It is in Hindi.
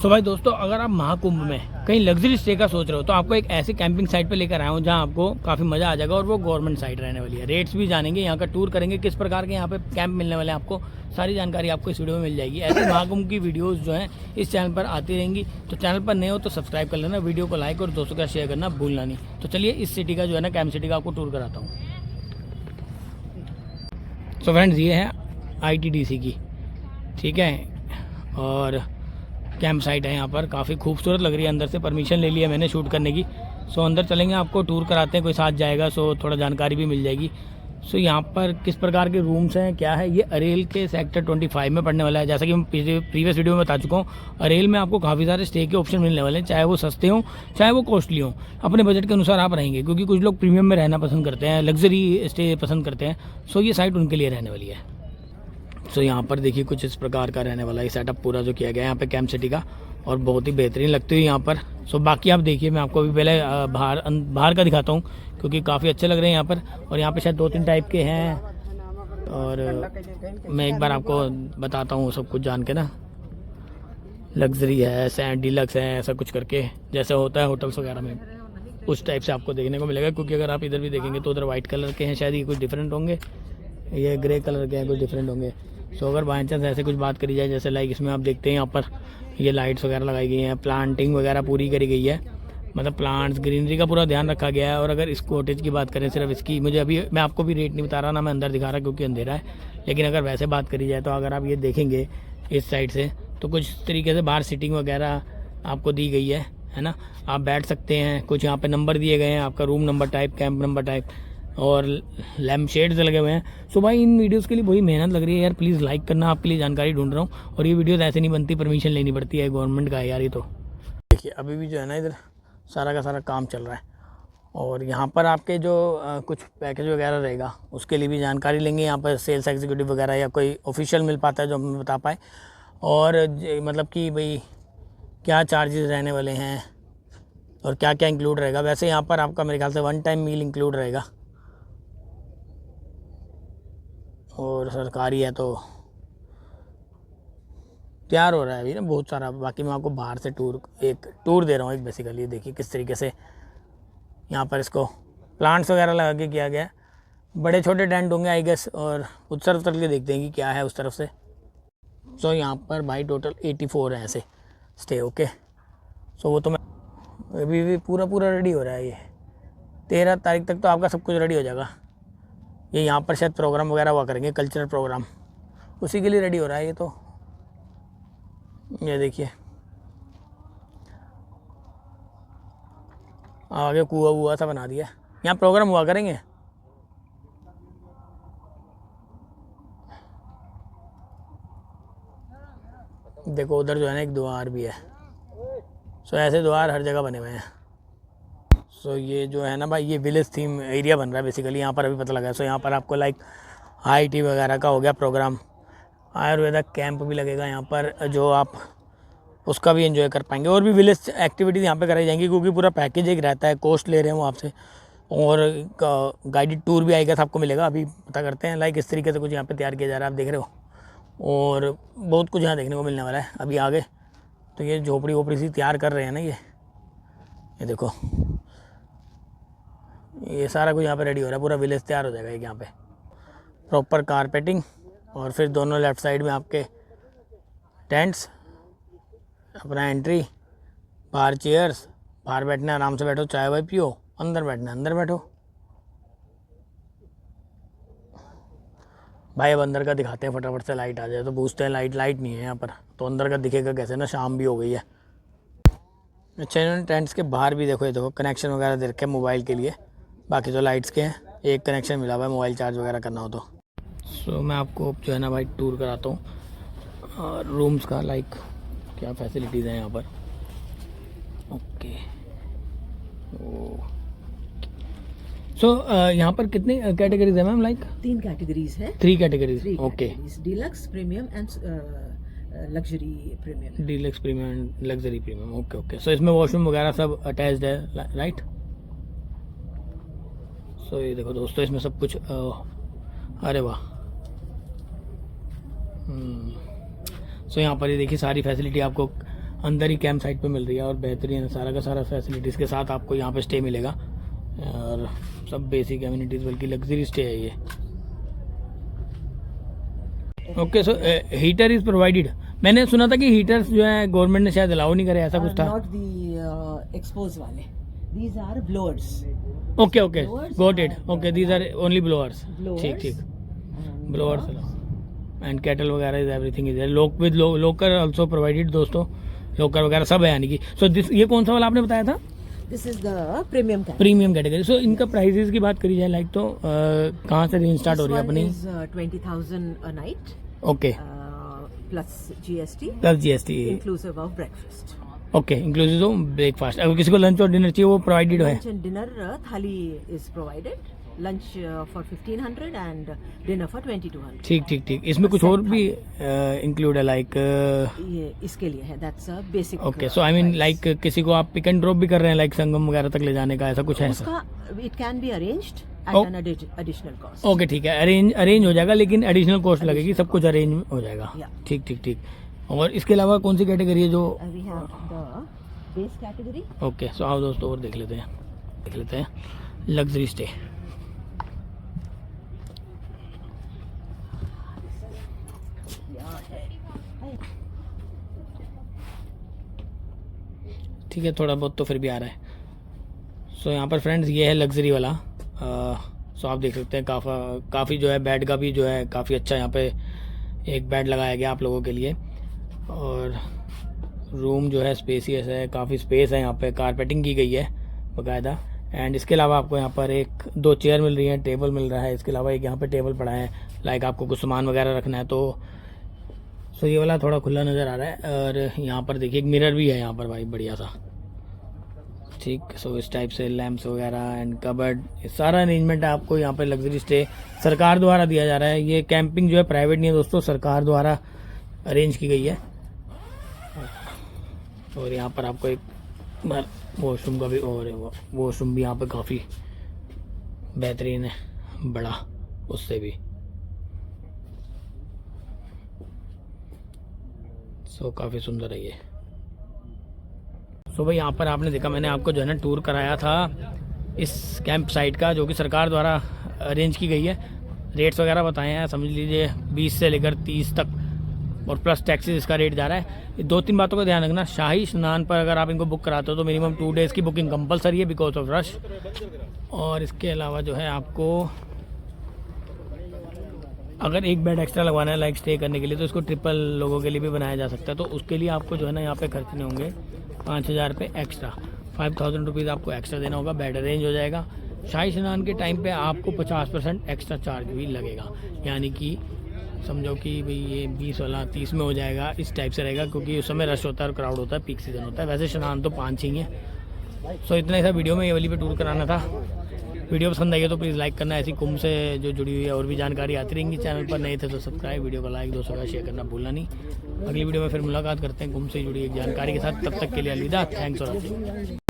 सो भाई दोस्तों, अगर आप महाकुंभ में कहीं लग्जरी स्टे का सोच रहे हो तो आपको एक ऐसी कैंपिंग साइट पे लेकर आया हूँ जहाँ आपको काफ़ी मज़ा आ जाएगा और वो गवर्नमेंट साइट रहने वाली है। रेट्स भी जानेंगे, यहाँ का टूर करेंगे, किस प्रकार के यहाँ पे कैंप मिलने वाले हैं आपको, सारी जानकारी आपको इस वीडियो में मिल जाएगी। ऐसी महाकुंभ की वीडियोस जो हैं इस चैनल पर आती रहेंगी, तो चैनल पर नए हो तो सब्सक्राइब कर लेना, वीडियो को लाइक और दोस्तों का शेयर करना भूलना नहीं। तो चलिए इस सिटी का जो है ना, कैंप सिटी का आपको टूर कराता हूँ। सो फ्रेंड्स, ये है ITDC की, ठीक है, और कैंप साइट है यहाँ पर, काफ़ी खूबसूरत लग रही है। अंदर से परमिशन ले लिया मैंने शूट करने की। सो अंदर चलेंगे, आपको टूर कराते हैं, कोई साथ जाएगा सो थोड़ा जानकारी भी मिल जाएगी। सो यहाँ पर किस प्रकार के रूम्स हैं, क्या है, ये अरेल के सेक्टर 25 में पड़ने वाला है। जैसा कि मैं प्रीवियस वीडियो में बता चुका हूँ, अरेल में आपको काफ़ी सारे स्टे के ऑप्शन मिलने वाले हैं, चाहे वो सस्ते हों चाहे वो कॉस्टली हों। अपने बजट के अनुसार आप रहेंगे, क्योंकि कुछ लोग प्रीमियम में रहना पसंद करते हैं, लग्जरी स्टे पसंद करते हैं। सो ये साइट उनके लिए रहने वाली है। सो यहाँ पर देखिए कुछ इस प्रकार का रहने वाला है सेटअप पूरा जो किया गया है यहाँ पे कैंप सिटी का, और बहुत ही बेहतरीन लगती है यहाँ पर। सो बाकी आप देखिए, मैं आपको अभी पहले बाहर का दिखाता हूँ, क्योंकि काफ़ी अच्छे लग रहे हैं यहाँ पर। और यहाँ पे शायद 2-3 टाइप के हैं, और मैं एक बार आपको बताता हूँ सब कुछ जान के ना। लग्जरी है, सैंड डीलक्स है, ऐसा कुछ करके जैसे होता है होटल्स वगैरह में, उस टाइप से आपको देखने को मिलेगा। क्योंकि अगर आप इधर भी देखेंगे तो उधर वाइट कलर के हैं, शायद ये कुछ डिफरेंट होंगे, ये ग्रे कलर के हैं, कुछ डिफरेंट होंगे। सो अगर बाई चांस ऐसे कुछ बात करी जाए, जैसे लाइक इसमें आप देखते हैं यहाँ पर ये लाइट्स वगैरह लगाई गई हैं, प्लांटिंग वगैरह पूरी करी गई है, मतलब प्लांट्स ग्रीनरी का पूरा ध्यान रखा गया है। और अगर इस कॉटेज की बात करें, सिर्फ इसकी, मुझे अभी मैं आपको भी रेट नहीं बता रहा ना, मैं अंदर दिखा रहा क्योंकि अंधेरा है, लेकिन अगर वैसे बात करी जाए तो अगर आप ये देखेंगे इस साइड से तो कुछ तरीके से बाहर सीटिंग वगैरह आपको दी गई है ना, आप बैठ सकते हैं। कुछ यहाँ पे नंबर दिए गए हैं, आपका room number type, camp number type, और लैम्प शेड्स लगे हुए हैं। सो भाई इन वीडियोस के लिए वही मेहनत लग रही है यार, प्लीज़ लाइक करना, आपके लिए जानकारी ढूंढ रहा हूँ। और ये वीडियोस ऐसे नहीं बनती, परमिशन लेनी पड़ती है, गवर्नमेंट का है यार ये तो। देखिए अभी भी जो है ना इधर सारा का सारा काम चल रहा है, और यहाँ पर आपके जो कुछ पैकेज वगैरह रहेगा उसके लिए भी जानकारी लेंगे। यहाँ पर सेल्स एग्जीक्यूटिव वगैरह या कोई ऑफिशियल मिल पाता है जो हमें बता पाए, और मतलब कि भाई क्या चार्जेस रहने वाले हैं और क्या क्या इंक्लूड रहेगा। वैसे यहाँ पर आपका मेरे ख्याल से 1 टाइम मील इंक्लूड रहेगा, और सरकारी है तो तैयार हो रहा है अभी ना बहुत सारा। बाकी मैं आपको बाहर से एक टूर दे रहा हूँ एक बेसिकली। देखिए किस तरीके से यहाँ पर इसको प्लांट्स वगैरह लगा के किया गया है। बड़े छोटे टेंट होंगे आई गेस, और उस तरफ चल के देखते हैं कि क्या है उस तरफ से। सो यहाँ पर भाई टोटल 84 है ऐसे स्टे, ओके। सो वो तो मैं अभी भी पूरा रेडी हो रहा है। ये 13 तारीख तक तो आपका सब कुछ रेडी हो जाएगा। ये यहाँ पर शायद प्रोग्राम वगैरह हुआ करेंगे, कल्चरल प्रोग्राम, उसी के लिए रेडी हो रहा है ये तो। ये देखिए आगे कुआं वुआ सा बना दिया, यहाँ प्रोग्राम हुआ करेंगे। देखो उधर जो है ना एक द्वार भी है। सो ऐसे द्वार हर जगह बने हुए हैं। सो ये जो है ना भाई, ये विलेज थीम एरिया बन रहा है बेसिकली, यहाँ पर अभी पता लगा है। सो यहाँ पर आपको लाइक IT वगैरह का हो गया प्रोग्राम, आयुर्वेदिक कैंप भी लगेगा यहाँ पर, जो आप उसका भी एंजॉय कर पाएंगे। और भी विलेज एक्टिविटीज़ यहाँ पे कराई जाएंगी, क्योंकि पूरा पैकेज एक रहता है, कॉस्ट ले रहे हैं वो आपसे, और गाइडेड टूर भी आएगा आपको मिलेगा। अभी पता करते हैं लाइक इस तरीके से कुछ यहाँ पे तैयार किया जा रहा है, आप देख रहे हो, और बहुत कुछ यहाँ देखने को मिलने वाला है अभी आगे। तो ये झोपड़ी वोपड़ी सी तैयार कर रहे हैं ना, ये देखो, ये सारा कुछ यहाँ पे रेडी हो रहा है, पूरा विलेज तैयार हो जाएगा एक यहाँ पे, प्रॉपर कारपेटिंग। और फिर दोनों लेफ्ट साइड में आपके टेंट्स, अपना एंट्री, बाहर चेयर्स, बाहर बैठना आराम से बैठो, चाय वाय पियो, अंदर बैठना अंदर बैठो। भाई अब अंदर का दिखाते हैं फटाफट से, लाइट आ जाए तो पूछते हैं। लाइट नहीं है यहाँ पर, तो अंदर का दिखेगा कैसे ना, शाम भी हो गई है। अच्छा इन्होंने टेंट्स के बाहर भी देखो, ये देखो कनेक्शन वगैरह दे रखे हैं मोबाइल के लिए, बाकी तो लाइट्स के हैं, एक कनेक्शन मिला हुआ है मोबाइल चार्ज वगैरह करना हो तो। सो मैं आपको जो है ना भाई टूर कराता हूँ रूम्स का, लाइक क्या फैसिलिटीज़ हैं यहाँ पर, ओके। सो यहाँ पर कितनी कैटेगरीज है मैम, लाइक 3 कैटेगरीज है। 3 categories, okay. Deluxe, premium and luxury premium. Deluxe, premium, luxury premium, okay. So इसमें वॉशरूम वगैरह सब अटैच्ड है, राइट। सो ये देखो दोस्तों, इसमें सब कुछ अरे वाह। सो यहाँ पर ये देखिए सारी फैसिलिटी आपको अंदर ही कैंप साइट पे मिल रही है और बेहतरीन सारा का सारा फैसिलिटीज़ के साथ आपको यहाँ पे स्टे मिलेगा और सब बेसिक एमिनिटीज़, बल्कि लग्जरी स्टे है ये। Okay, so heater is provided. मैंने सुना था कि हीटर्स जो है गवर्नमेंट ने शायद अलाउ नहीं करे, ऐसा कुछ था। नॉट दी एक्सपोज वाले, these are blowers. Okay okay, got it. Okay, these are only blowers. ठीक ठीक, ब्लोअर्स एंड कैटल वगैरह is everything is with locker also provided दोस्तों, लोकर वगैरह सब है यानी कि। सो दिस, ये कौन सा वाला आपने बताया था? This is the premium premium category. So इनका प्राइसेस की बात करी जाए लाइक तो कहाँ से रेंज स्टार्ट हो रही है अपनी? 20,000 a night, okay, plus GST, plus GST, inclusive of breakfast. Okay, inclusive of breakfast. अगर किसी को लंच और डिनर चाहिए वो प्रोवाइडेड है? Lunch and dinner thali is provided. Lunch for 1,500 and dinner for 2,200. ठीक ठीक ठीक। इसमें कुछ और भी इंक्लूड है लाइक? ये इसके लिए है, that's a basic. Okay, so I mean like किसी को आप पिक एंड ड्रॉप भी कर रहे हैं लाइक संगम वगैरह तक ले जाने का, ऐसा कुछ है? उसका it can be arranged at Oh. an additional cost. Okay ठीक है, अरेंज हो जाएगा लेकिन एडिशनल कॉस्ट लगेगी, सब कुछ अरेंज हो जाएगा। Yeah. ठीक ठीक ठीक। और इसके अलावा कौन सी कैटेगरी है जो? We have the base category. Okay, so आओ दोस्तों और देख लेते हैं लग्जरी स्टे। ठीक है, थोड़ा बहुत तो फिर भी आ रहा है। सो यहाँ पर फ्रेंड्स ये है लग्जरी वाला। सो आप देख सकते हैं काफ़ी जो है बेड का भी जो है काफ़ी अच्छा यहाँ पे एक बेड लगाया गया आप लोगों के लिए, और रूम जो है स्पेसियस है, काफ़ी स्पेस है यहाँ पे, कारपेटिंग की गई है बाकायदा। एंड इसके अलावा आपको यहाँ पर 1-2 चेयर मिल रही है, टेबल मिल रहा है। इसके अलावा एक यहाँ पे टेबल पड़ा है, लाइक आपको कुछ सामान वगैरह रखना है तो। सो ये वाला थोड़ा खुला नज़र आ रहा है, और यहाँ पर देखिए एक मिरर भी है यहाँ पर भाई, बढ़िया सा। ठीक, सो इस टाइप से लैंप्स वगैरह एंड कबर्ड, सारा अरेंजमेंट आपको यहाँ पे लग्जरी स्टे सरकार द्वारा दिया जा रहा है। ये कैंपिंग जो है प्राइवेट नहीं है दोस्तों, सरकार द्वारा अरेंज की गई है। और यहाँ पर आपको एक वॉशरूम का भी, और वॉशरूम भी यहाँ पे काफ़ी बेहतरीन है, बड़ा उससे भी। सो काफ़ी सुंदर है ये। सो भाई यहाँ पर आपने देखा, मैंने आपको जो है ना टूर कराया था इस कैंप साइट का, जो कि सरकार द्वारा अरेंज की गई है। रेट्स वगैरह बताए हैं, समझ लीजिए 20 से लेकर 30 तक, और प्लस टैक्सेस इसका रेट जा रहा है। 2-3 बातों का ध्यान रखना, शाही स्नान पर अगर आप इनको बुक कराते हो तो मिनिमम 2 डेज़ की बुकिंग कंपलसरी है बिकॉज ऑफ रश। और इसके अलावा जो है आपको अगर एक बेड एक्स्ट्रा लगवाना है लाइक स्टे करने के लिए, तो इसको ट्रिपल लोगों के लिए भी बनाया जा सकता है। तो उसके लिए आपको जो है ना यहाँ पे खर्चने होंगे 5,000 रुपये एक्स्ट्रा, 5,000 रुपीज़ आपको एक्स्ट्रा देना होगा। बेड अरेंज हो जाएगा। शाही स्नान के टाइम पे आपको 50% एक्स्ट्रा चार्ज भी लगेगा, यानी कि समझो कि भाई ये 20 वाला 30 में हो जाएगा, इस टाइप से रहेगा, क्योंकि उस समय रश होता है और क्राउड होता है, पीक सीजन होता है। वैसे स्नान तो 5 ही है। सो इतना ही था वीडियो में, ये वाली पे टूर कराना था। वीडियो पसंद आई है तो प्लीज़ लाइक करना। ऐसी कुंभ से जो जुड़ी हुई है और भी जानकारी आती रहेंगी। चैनल पर नए थे तो सब्सक्राइब, वीडियो को लाइक, दोस्तों का शेयर करना भूलना नहीं। अगली वीडियो में फिर मुलाकात करते हैं कुंभ से जुड़ी एक जानकारी के साथ। तब तक के लिए अलविदा, थैंक्स फॉर वॉचिंग।